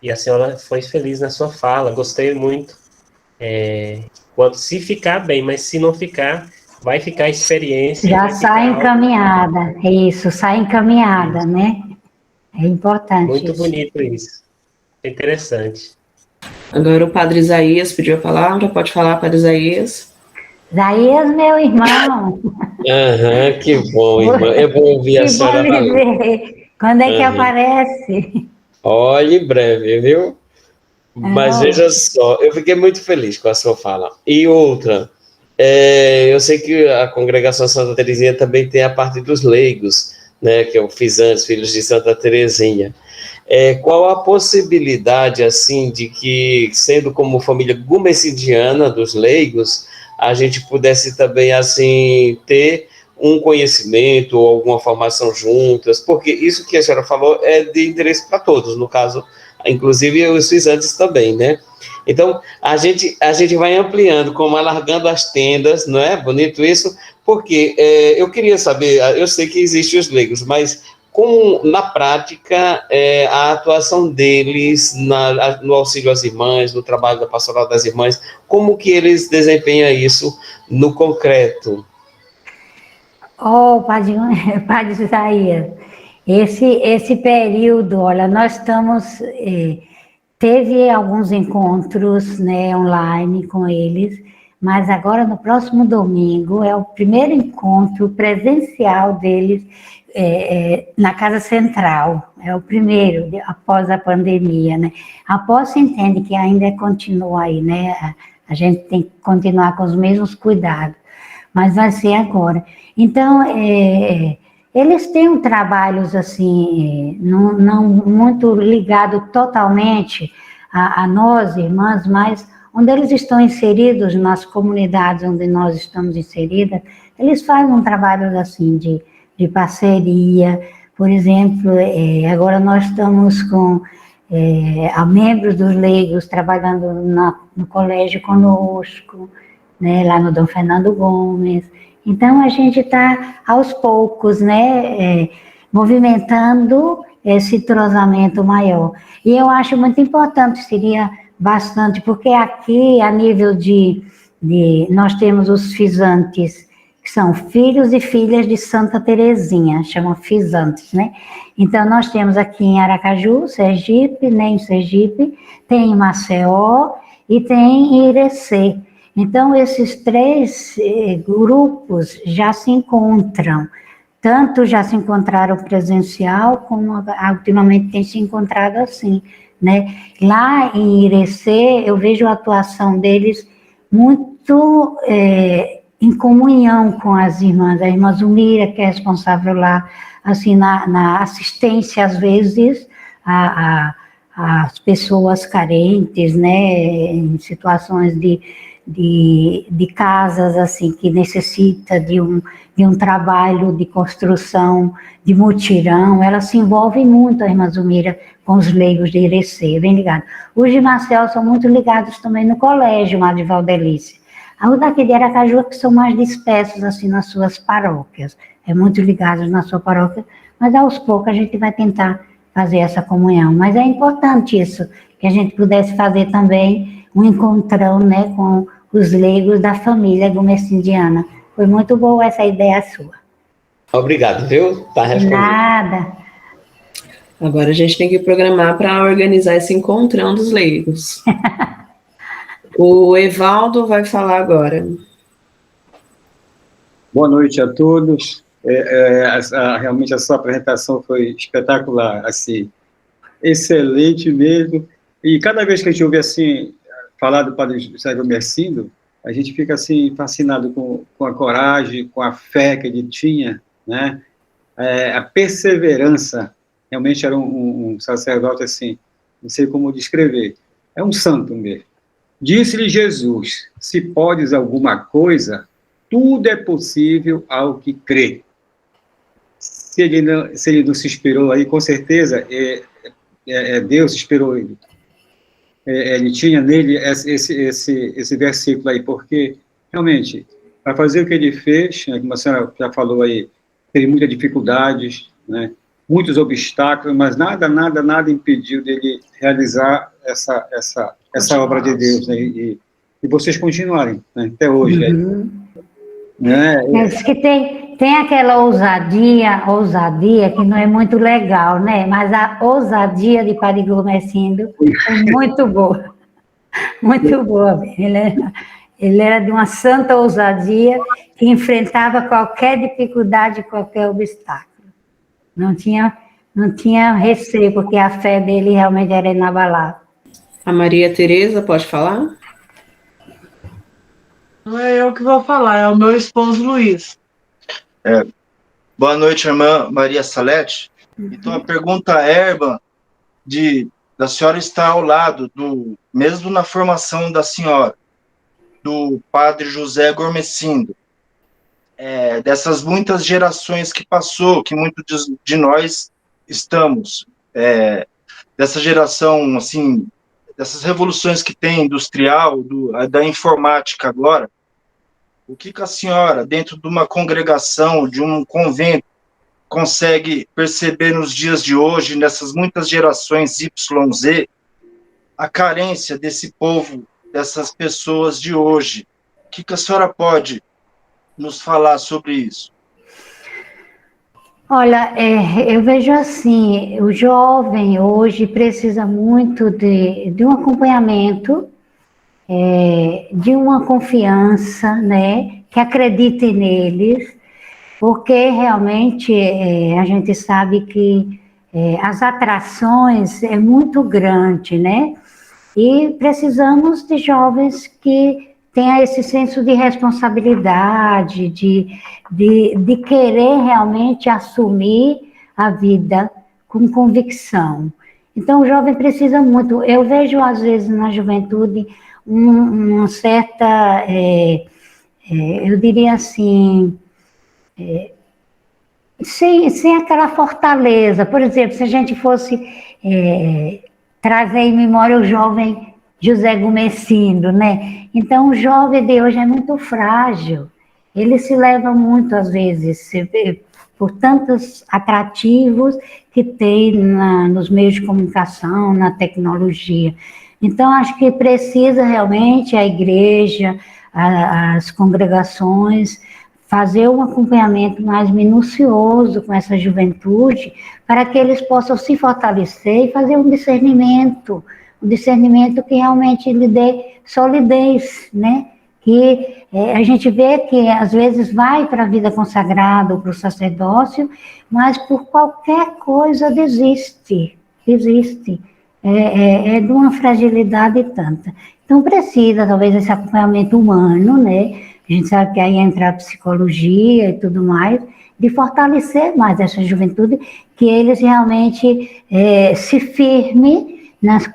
e a senhora foi feliz na sua fala, gostei muito. Se ficar bem, mas se não ficar, vai ficar a experiência. Já sai encaminhada, isso, sai encaminhada, né? É importante. Muito isso. bonito isso. Interessante. Agora o padre Isaías pediu a palavra, pode falar, padre Isaías. Isaías, meu irmão. Que bom, irmã. É bom ouvir a senhora falar. Quando é que aparece? Olha, em breve, viu? Mas veja só, eu fiquei muito feliz com a sua fala. E outra, eu sei que a Congregação Santa Teresinha também tem a parte dos leigos, né, que eu fiz antes, Filhos de Santa Teresinha. Qual a possibilidade, assim, de que, sendo como família gumecidiana dos leigos, a gente pudesse também, assim, ter um conhecimento ou alguma formação juntas, porque isso que a senhora falou é de interesse para todos, no caso, inclusive os fizantes também, né? Então, a gente vai ampliando, como alargando as tendas, não é? Bonito isso, porque eu queria saber, eu sei que existem os leigos, mas como, na prática, a atuação deles no auxílio às irmãs, no trabalho da pastoral das irmãs, como que eles desempenham isso no concreto? Padre Isaías, Esse período, olha, nós estamos, teve alguns encontros, né, online com eles, mas agora no próximo domingo é o primeiro encontro presencial deles na Casa Central, é o primeiro após a pandemia, né? Após se entende que ainda continua aí, né? A gente tem que continuar com os mesmos cuidados, mas vai ser agora. Então, eles têm trabalhos assim, não muito ligado totalmente a nós, irmãs, mas onde eles estão inseridos, nas comunidades onde nós estamos inseridas, eles fazem um trabalho assim de parceria. Por exemplo, agora nós estamos com membros dos leigos trabalhando no colégio conosco, né, lá no Dom Fernando Gomes. Então, a gente está, aos poucos, né, movimentando esse entrosamento maior. E eu acho muito importante, seria bastante, porque aqui, a nível nós temos os fisantes, que são filhos e filhas de Santa Terezinha, chamam fisantes, né? Então, nós temos aqui em Aracaju, Sergipe, né, em Sergipe, tem em Maceió e tem em Irecê. Então, esses 3 grupos já se encontram, tanto já se encontraram presencial, como ultimamente tem se encontrado assim, né? Lá em Irecê, eu vejo a atuação deles muito em comunhão com as irmãs, a irmã Zumira, que é responsável lá, assim, na assistência, às vezes, às pessoas carentes, né, em situações de casas, assim, que necessita de um trabalho de construção, de mutirão. Ela se envolve muito, a irmã Zumira, com os leigos de Irecê, bem ligado. Os de Marcel são muito ligados também no colégio, lá de Valdelice. Os daqui de Aracaju que são mais dispersos, assim, nas suas paróquias, muito ligados na sua paróquia, mas aos poucos a gente vai tentar fazer essa comunhão. Mas é importante isso, que a gente pudesse fazer também um encontrão, né, com os leigos da família Gomes-Indiana. Foi muito boa essa ideia sua. Obrigado, viu? Tá respondendo. Nada. Agora a gente tem que programar para organizar esse encontrão dos leigos. O Evaldo vai falar agora. Boa noite a todos. Realmente a sua apresentação foi espetacular, assim, excelente mesmo. E cada vez que a gente ouve assim falar do Padre Sérgio Mercindo, a gente fica assim fascinado com a coragem, com a fé que ele tinha, né? A perseverança. Realmente era um sacerdote assim, não sei como descrever. É um santo mesmo. Disse-lhe Jesus: se podes alguma coisa, tudo é possível ao que crê. Se ele não se inspirou aí, com certeza, Deus inspirou ele. Ele tinha nele esse versículo aí, porque, realmente, para fazer o que ele fez, né, como a senhora já falou aí, teve muitas dificuldades, né, muitos obstáculos, mas nada impediu dele realizar essa obra de Deus, né, e vocês continuarem, né, até hoje. Uhum. Né? Diz que tem aquela ousadia que não é muito legal, né? Mas a ousadia de Padre Gomercindo foi muito boa. Muito boa. Ele era de uma santa ousadia que enfrentava qualquer dificuldade, qualquer obstáculo. Não tinha receio, porque a fé dele realmente era inabalável. A Maria Tereza pode falar? Não é eu que vou falar, é o meu esposo Luiz. Boa noite, irmã Maria Salete. Então, a pergunta é, irmã, da senhora estar ao lado, mesmo na formação da senhora, do padre José Gormecindo, dessas muitas gerações que passou, que muitos de nós estamos, dessa geração, assim, dessas revoluções que tem, industrial, da informática agora, o que a senhora, dentro de uma congregação, de um convento, consegue perceber nos dias de hoje, nessas muitas gerações YZ, a carência desse povo, dessas pessoas de hoje? O que a senhora pode nos falar sobre isso? Olha, eu vejo assim, o jovem hoje precisa muito de um acompanhamento, de uma confiança, né, que acredite neles, porque realmente a gente sabe que as atrações é muito grande, né? E precisamos de jovens que tenham esse senso de responsabilidade, de querer realmente assumir a vida com convicção. Então, o jovem precisa muito. Eu vejo, às vezes, na juventude, uma certa, eu diria assim, sem aquela fortaleza. Por exemplo, se a gente fosse trazer em memória o jovem José Gumecindo, né? Então, o jovem de hoje é muito frágil. Ele se leva muito, às vezes, por tantos atrativos que tem nos meios de comunicação, na tecnologia. Então, acho que precisa realmente a igreja, as congregações, fazer um acompanhamento mais minucioso com essa juventude, para que eles possam se fortalecer e fazer um discernimento que realmente lhe dê solidez, né? Que a gente vê que às vezes vai para a vida consagrada ou para o sacerdócio, mas por qualquer coisa desiste. É de uma fragilidade tanta. Então precisa, talvez, esse acompanhamento humano, né? A gente sabe que aí entra a psicologia e tudo mais, de fortalecer mais essa juventude, que eles realmente se firmem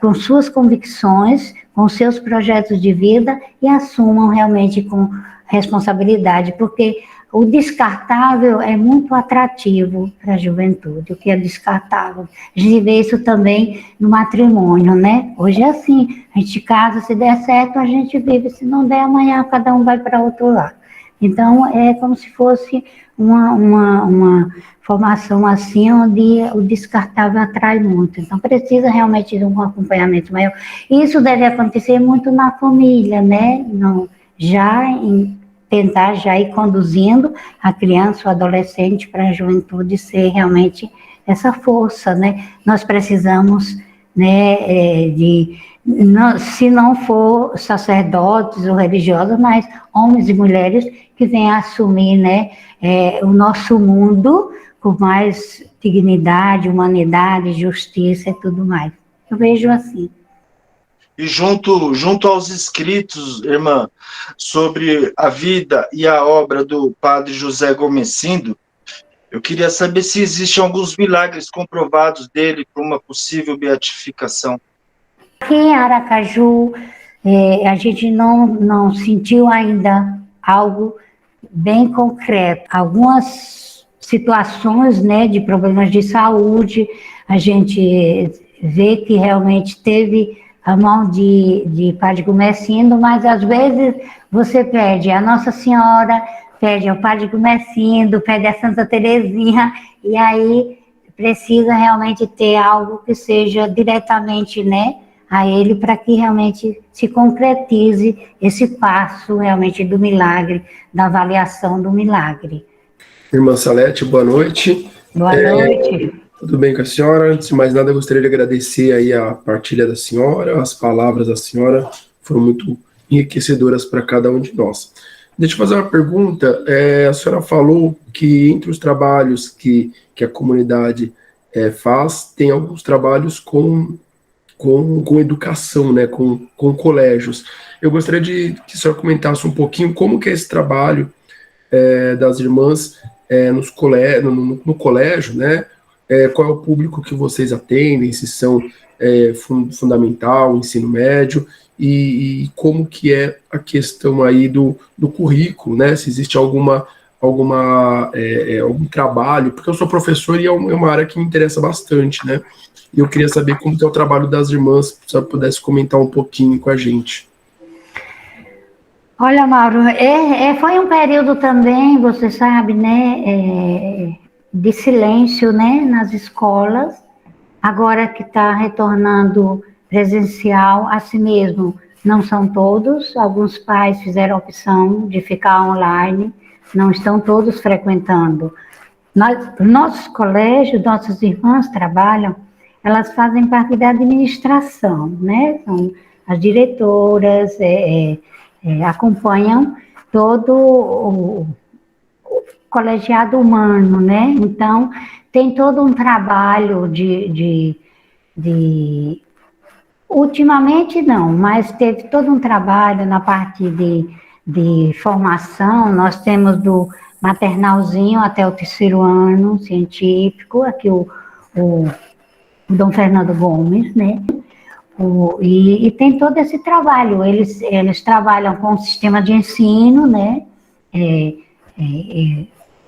com suas convicções, com seus projetos de vida e assumam realmente com responsabilidade, porque o descartável é muito atrativo para a juventude, o que é descartável. A gente vê isso também no matrimônio, né? Hoje é assim, a gente casa, se der certo, a gente vive, se não der, amanhã cada um vai para outro lado. Então, é como se fosse uma formação assim, onde o descartável atrai muito. Então, precisa realmente de um acompanhamento maior. Isso deve acontecer muito na família, né? Tentar já ir conduzindo a criança, o adolescente para a juventude ser realmente essa força, né? Nós precisamos, né, se não for sacerdotes ou religiosos, mas homens e mulheres que venham assumir, né, o nosso mundo com mais dignidade, humanidade, justiça e tudo mais. Eu vejo assim. E junto aos escritos, irmã, sobre a vida e a obra do padre José Gomesindo, eu queria saber se existem alguns milagres comprovados dele para uma possível beatificação. Aqui em Aracaju, a gente não sentiu ainda algo bem concreto. Algumas situações, né, de problemas de saúde, a gente vê que realmente teve a mão de Padre Gumecindo, mas às vezes você pede a Nossa Senhora, pede ao Padre Gumecindo, pede a Santa Teresinha, e aí precisa realmente ter algo que seja diretamente, né, a ele, para que realmente se concretize esse passo realmente do milagre, da avaliação do milagre. Irmã Salete, boa noite. Boa noite. Tudo bem com a senhora? Antes de mais nada, eu gostaria de agradecer aí a partilha da senhora, as palavras da senhora foram muito enriquecedoras para cada um de nós. Deixa eu fazer uma pergunta. A senhora falou que entre os trabalhos que a comunidade faz, tem alguns trabalhos com educação, né, com colégios. Eu gostaria que a senhora comentasse um pouquinho como que é esse trabalho das irmãs no colégio, né? Qual é o público que vocês atendem, se são fundamental, ensino médio, e como que é a questão aí do currículo, né? Se existe algum trabalho, porque eu sou professor e é uma área que me interessa bastante, né? E eu queria saber como que é o trabalho das irmãs, se você pudesse comentar um pouquinho com a gente. Olha, Mauro, foi um período também, você sabe, né, de silêncio, né, nas escolas, agora que está retornando presencial, assim mesmo, não são todos, alguns pais fizeram a opção de ficar online, não estão todos frequentando Nossos colégios, nossas irmãs trabalham, elas fazem parte da administração, né? São as diretoras, acompanham todo o colegiado humano, né? Então, tem todo um trabalho ultimamente não, mas teve todo um trabalho na parte de formação. Nós temos do maternalzinho até o 3º ano científico, aqui o Dom Fernando Gomes, né? E tem todo esse trabalho, eles trabalham com o sistema de ensino, né?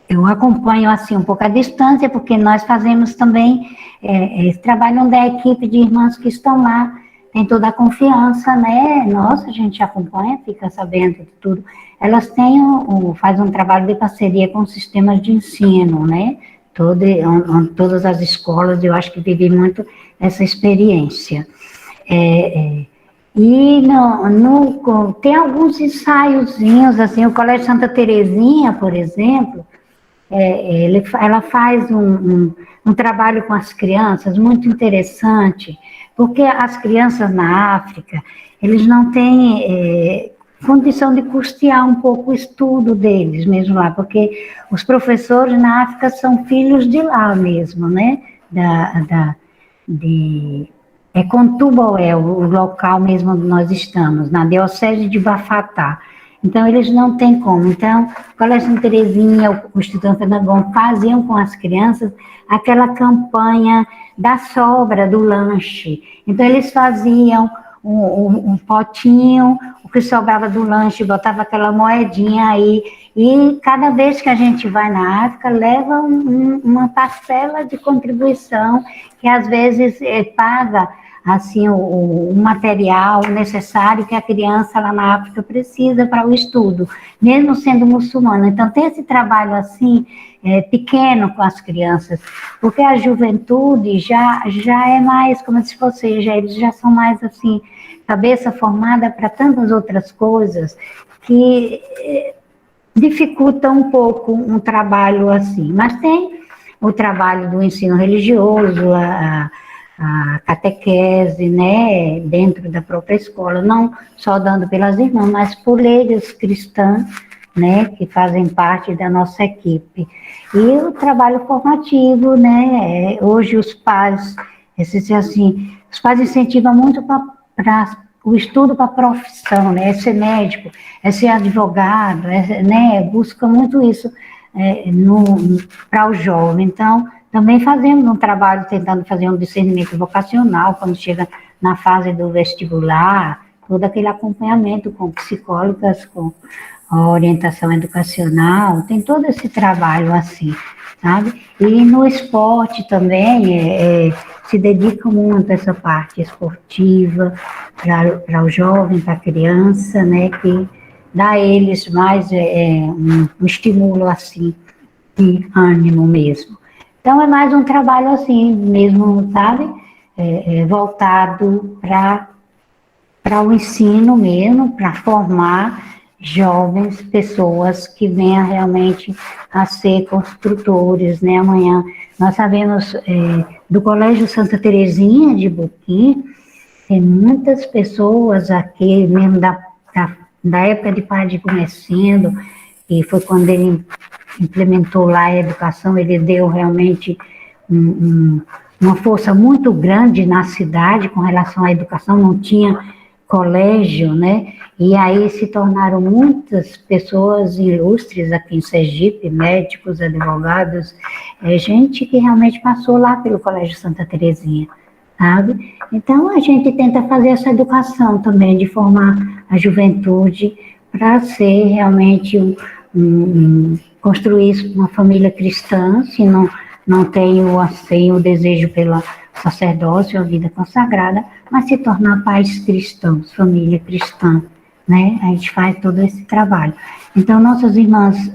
Eu acompanho assim um pouco à distância, porque nós fazemos também, eles trabalham da equipe de irmãs que estão lá, tem toda a confiança, né? Nossa, a gente acompanha, fica sabendo de tudo. Elas fazem um trabalho de parceria com sistemas de ensino, né? Todas as escolas, eu acho que vivem muito essa experiência. E tem alguns ensaiozinhos, assim, o Colégio Santa Terezinha, por exemplo, ela faz um trabalho com as crianças muito interessante, porque as crianças na África, eles não têm condição de custear um pouco o estudo deles mesmo lá, porque os professores na África são filhos de lá mesmo, né? Contuboé, o local mesmo onde nós estamos, na Diocese de Bafatá. Então, eles não têm como. Então, o Colégio Santa Terezinha, o Instituto Fernando Gomes faziam com as crianças aquela campanha da sobra do lanche. Então, eles faziam um potinho, o que sobrava do lanche, botava aquela moedinha aí, e cada vez que a gente vai na África, leva uma parcela de contribuição, que às vezes paga assim, o material necessário que a criança lá na África precisa para o estudo, mesmo sendo muçulmana. Então, tem esse trabalho assim, pequeno com as crianças, porque a juventude já é mais, como se fosse, eles já são mais assim, cabeça formada para tantas outras coisas, que dificulta um pouco um trabalho assim. Mas tem o trabalho do ensino religioso, a catequese, né, dentro da própria escola, não só dando pelas irmãs, mas por leigos cristãs, né, que fazem parte da nossa equipe. E o trabalho formativo, né, hoje os pais, os pais incentivam muito para o estudo para a profissão, né, é ser médico, é ser advogado, né, busca muito isso para o jovem. Então, também fazemos um trabalho tentando fazer um discernimento vocacional, quando chega na fase do vestibular, todo aquele acompanhamento com psicólogas, com a orientação educacional, tem todo esse trabalho assim, sabe? E no esporte também, se dedica muito a essa parte esportiva, para o jovem, para a criança, né, que dá a eles mais um estímulo assim, de ânimo mesmo. Então, é mais um trabalho assim mesmo, sabe? Voltado para o ensino mesmo, para formar jovens, pessoas que venham realmente a ser construtores, né? Amanhã, nós sabemos do Colégio Santa Terezinha de Boquim, tem muitas pessoas aqui, mesmo da época de Padre Comecendo, e foi quando ele implementou lá a educação, ele deu realmente uma força muito grande na cidade com relação à educação, não tinha colégio, né? E aí se tornaram muitas pessoas ilustres aqui em Sergipe, médicos, advogados, gente que realmente passou lá pelo Colégio Santa Terezinha, sabe? Então a gente tenta fazer essa educação também, de formar a juventude para ser realmente construir uma família cristã, se não tem o desejo pelo sacerdócio, a vida consagrada, mas se tornar pais cristãos, família cristã, né? A gente faz todo esse trabalho. Então, nossas irmãs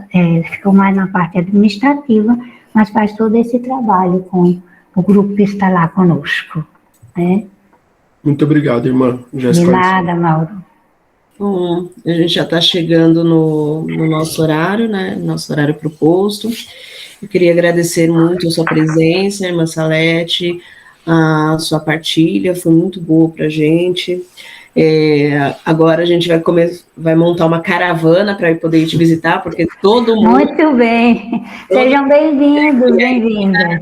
ficam mais na parte administrativa, mas faz todo esse trabalho com o grupo que está lá conosco, né? Muito obrigado, irmã. De nada, Mauro. Bom, a gente já está chegando no nosso horário, né? Nosso horário proposto. Eu queria agradecer muito a sua presença, irmã Salete, a sua partilha, foi muito boa para a gente. Agora a gente vai montar uma caravana para poder te visitar, porque todo mundo... Muito bem, sejam bem-vindos, bem-vindas.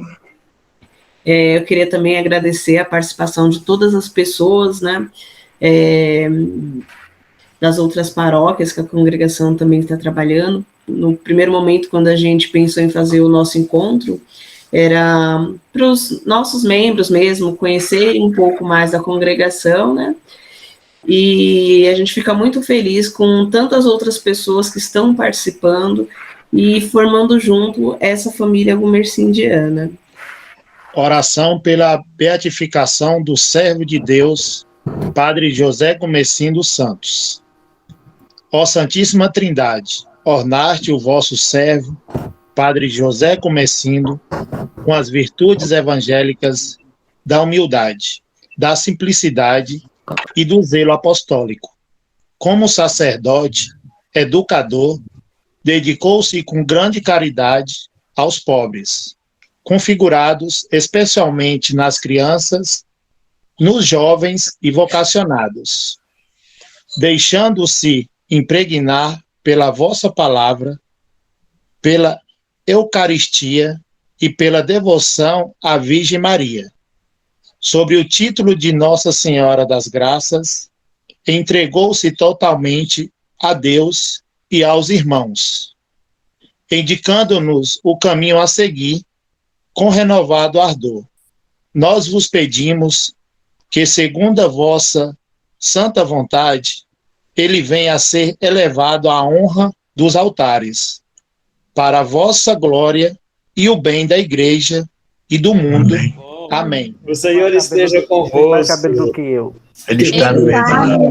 Eu queria também agradecer a participação de todas as pessoas, né, das outras paróquias que a congregação também está trabalhando. No primeiro momento, quando a gente pensou em fazer o nosso encontro, era para os nossos membros mesmo conhecerem um pouco mais da congregação, né, e a gente fica muito feliz com tantas outras pessoas que estão participando e formando junto essa família gumercindiana. Oração pela beatificação do servo de Deus, Padre José Gomercindo dos Santos. Ó Santíssima Trindade, ornaste o vosso servo, Padre José Gomercindo, com as virtudes evangélicas da humildade, da simplicidade e do zelo apostólico. Como sacerdote, educador, dedicou-se com grande caridade aos pobres, configurados especialmente nas crianças, nos jovens e vocacionados, deixando-se impregnar pela vossa palavra, pela Eucaristia e pela devoção à Virgem Maria. Sob o título de Nossa Senhora das Graças, entregou-se totalmente a Deus e aos irmãos, indicando-nos o caminho a seguir com renovado ardor. Nós vos pedimos que, segundo a vossa santa vontade, ele venha a ser elevado à honra dos altares, para a vossa glória e o bem da Igreja e do mundo. Amém. O Senhor esteja convosco. Mais cabelo do que eu. Ele está no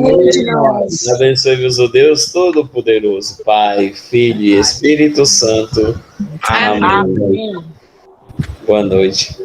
meio de nós. Abençoe-vos o Deus Todo-Poderoso, Pai, Filho e Espírito Santo. Amém. Boa noite.